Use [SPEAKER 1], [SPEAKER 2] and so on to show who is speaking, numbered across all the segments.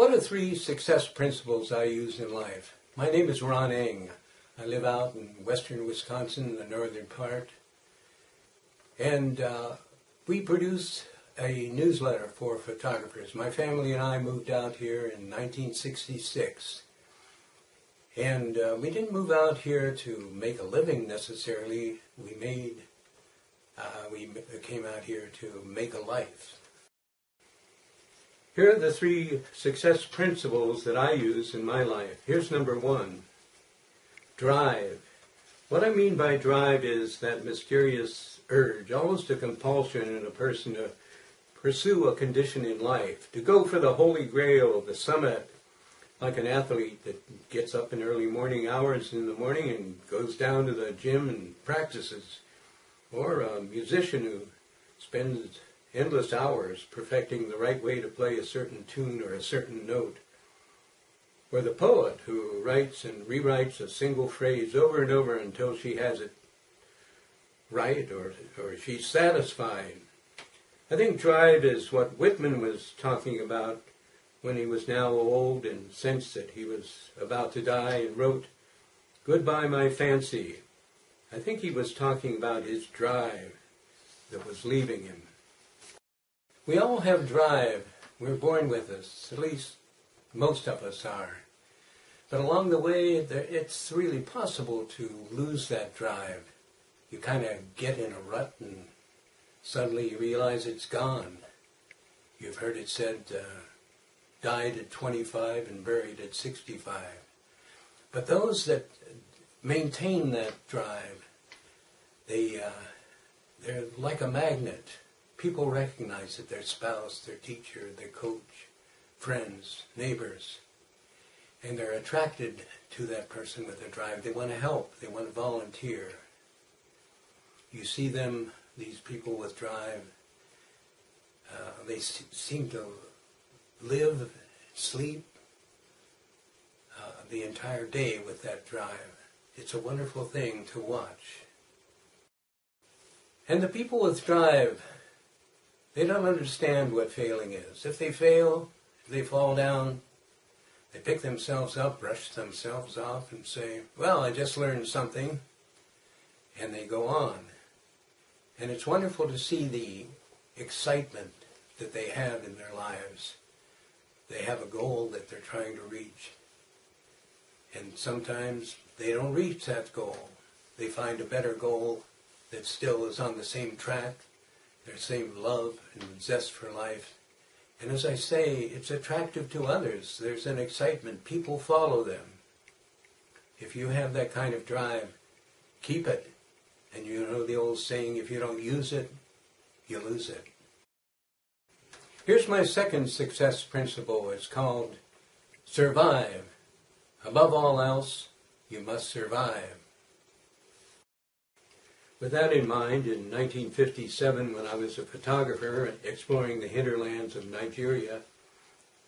[SPEAKER 1] What are three success principles I use in life? My name is Rohn Engh. I live out in western Wisconsin, in the northern part. And we produce a newsletter for photographers. My family and I moved out here in 1966. And we didn't move out here to make a living necessarily. We came out here to make a life. Here are the three success principles that I use in my life. Here's number one, drive. What I mean by drive is that mysterious urge, almost a compulsion in a person to pursue a condition in life, to go for the holy grail, the summit, like an athlete that gets up in early morning hours in the morning and goes down to the gym and practices, or a musician who spends endless hours perfecting the right way to play a certain tune or a certain note, or the poet who writes and rewrites a single phrase over and over until she has it right or she's satisfied. I think drive is what Whitman was talking about when he was now old and sensed that he was about to die and wrote, "Goodbye, my fancy." I think he was talking about his drive that was leaving him. We all have drive. We're born with us. At least most of us are. But along the way, it's really possible to lose that drive. You kind of get in a rut and suddenly you realize it's gone. You've heard it said, died at 25 and buried at 65. But those that maintain that drive, they're like a magnet. People recognize it, their spouse, their teacher, their coach, friends, neighbors, and they're attracted to that person with a drive. They want to help, they want to volunteer. You see them, these people with drive, they seem to live, sleep the entire day with that drive. It's a wonderful thing to watch. And the people with drive, they don't understand what failing is. If they fail, if they fall down, they pick themselves up, brush themselves off and say, well, I just learned something, and they go on. And it's wonderful to see the excitement that they have in their lives. They have a goal that they're trying to reach. And sometimes they don't reach that goal. They find a better goal that still is on the same track, their same love and zest for life. And as I say, it's attractive to others. There's an excitement. People follow them. If you have that kind of drive, keep it. And you know the old saying, if you don't use it, you lose it. Here's my second success principle. It's called survive. Above all else, you must survive. With that in mind, in 1957, when I was a photographer exploring the hinterlands of Nigeria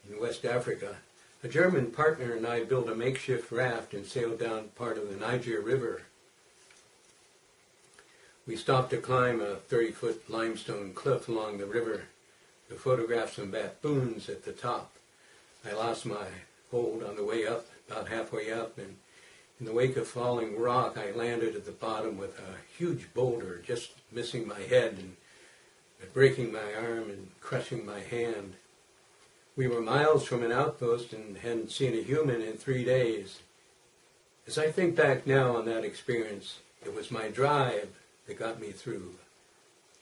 [SPEAKER 1] in West Africa, a German partner and I built a makeshift raft and sailed down part of the Niger River. We stopped to climb a 30-foot limestone cliff along the river to photograph some baboons at the top. I lost my hold on the way up, about halfway up, and in the wake of falling rock, I landed at the bottom with a huge boulder, just missing my head and breaking my arm and crushing my hand. We were miles from an outpost and hadn't seen a human in 3 days. As I think back now on that experience, it was my drive that got me through.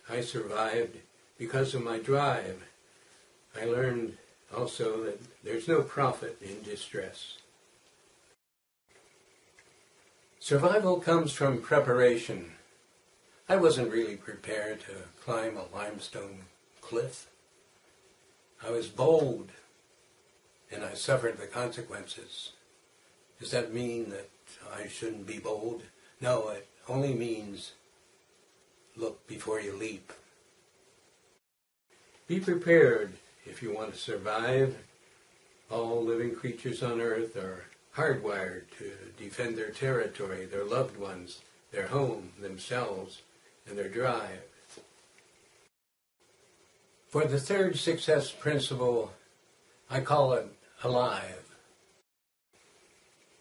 [SPEAKER 1] I survived because of my drive. I learned also that there's no profit in distress. Survival comes from preparation. I wasn't really prepared to climb a limestone cliff. I was bold, and I suffered the consequences. Does that mean that I shouldn't be bold? No, it only means look before you leap. Be prepared if you want to survive. All living creatures on earth are hardwired to defend their territory, their loved ones, their home, themselves, and their drive. For the third success principle, I call it alive.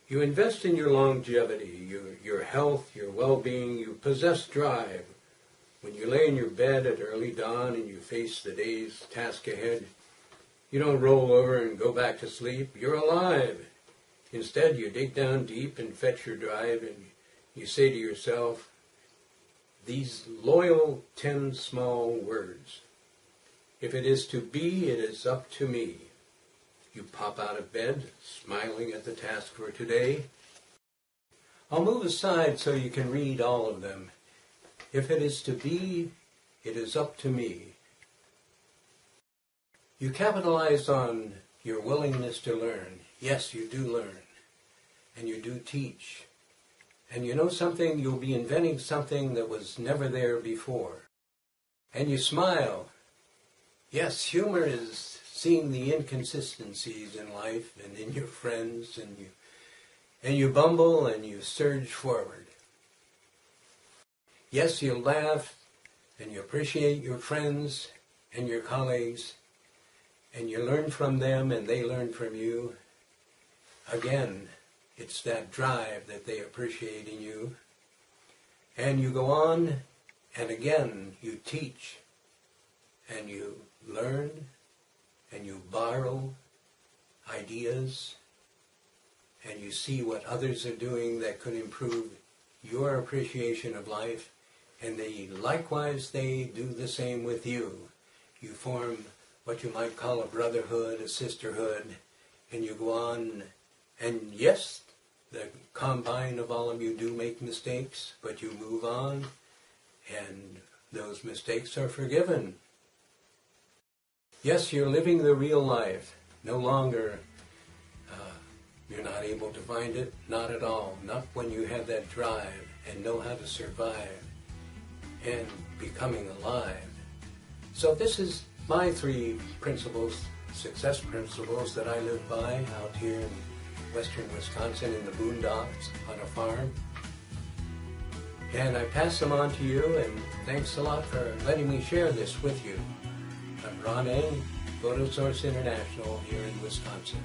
[SPEAKER 1] You invest in your longevity, your health, your well-being. You possess drive. When you lay in your bed at early dawn and you face the day's task ahead, you don't roll over and go back to sleep. You're alive. Instead, you dig down deep and fetch your drive, and you say to yourself these loyal 10 small words. If it is to be, it is up to me. You pop out of bed, smiling at the task for today. I'll move aside so you can read all of them. If it is to be, it is up to me. You capitalize on your willingness to learn. Yes, you do learn. And you do teach. And you know something, you'll be inventing something that was never there before. And you smile. Yes, humor is seeing the inconsistencies in life and in your friends, and you bumble and you surge forward. Yes, you laugh and you appreciate your friends and your colleagues, and you learn from them and they learn from you. Again, it's that drive that they appreciate in you. And you go on, and again, you teach, and you learn, and you borrow ideas, and you see what others are doing that could improve your appreciation of life, and likewise they do the same with you. You form what you might call a brotherhood, a sisterhood, and you go on, and yes, the combine of all of you do make mistakes, but you move on, and those mistakes are forgiven. Yes, you're living the real life. No longer, you're not able to find it, not at all. Not when you have that drive and know how to survive and becoming alive. So this is my 3 principles, success principles that I live by out here in western Wisconsin in the boondocks on a farm. And I pass them on to you, and thanks a lot for letting me share this with you. I'm Rohn, Engh, Photo Source International here in Wisconsin.